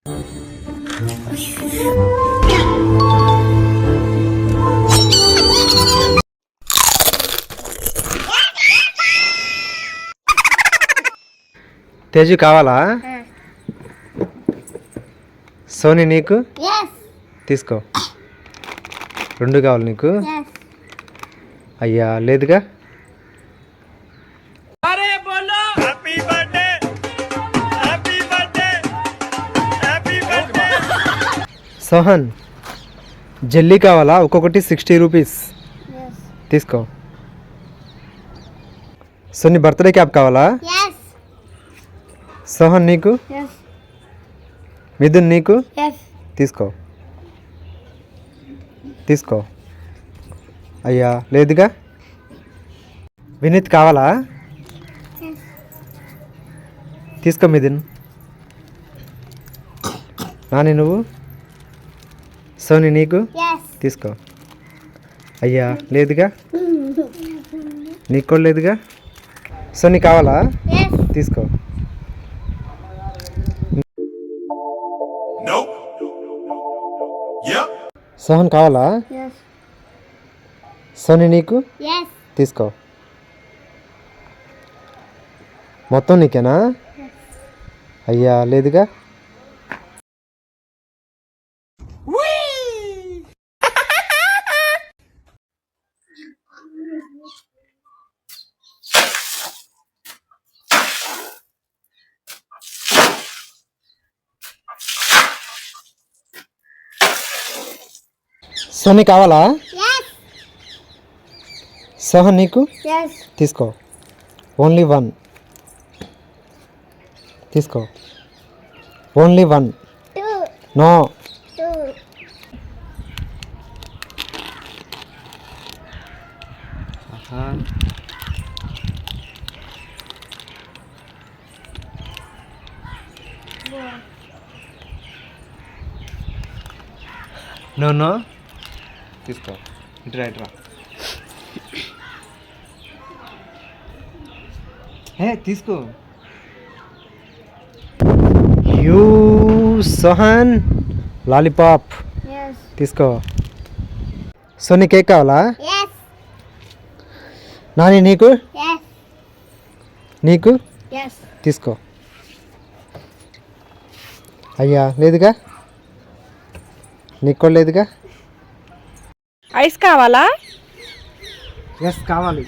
తేజు కావాలా? సోని నీకు తీసుకో. 2 కావాలి నీకు? అయ్యా లేదుగా. సోహన్ జల్లీ కావాలా? ఒక్కొక్కటి 60 రూపీస్ తీసుకో. సోని బర్త్డే క్యాప్ కావాలా? సోహన్ నీకు? మిథున్ నీకు? తీసుకో తీసుకో. అయ్యా లేదుగా. వినీత్ కావాలా? తీసుకో మిథున్. నాని నువ్వు? సోని నీకు? తీసుకో. అయ్యా లేదుగా. నీకు కూడా లేదుగా. సోని కావాలా? తీసుకో. సోహన్ కావాలా? సోని నీకు? తీసుకో. మొత్తం నీకేనా? అయ్యా లేదుగా. సోని కావాలా? సోహన్ నీకు? తీసుకో. ఓన్లీ 1 తీసుకో. ఓన్లీ 1. నో. నో నో తీసుకో. ఇట్రా తీసుకో. యూ సోహన్ లాలీపాప్ తీసుకో. సోని కేక్ కావాలా? నాని నీకు? నీకు? తీసుకో. అయ్యా లేదుగా. నీకు కూడా లేదుగా. ఐస్ కావాలా? ఎస్ కావాలి.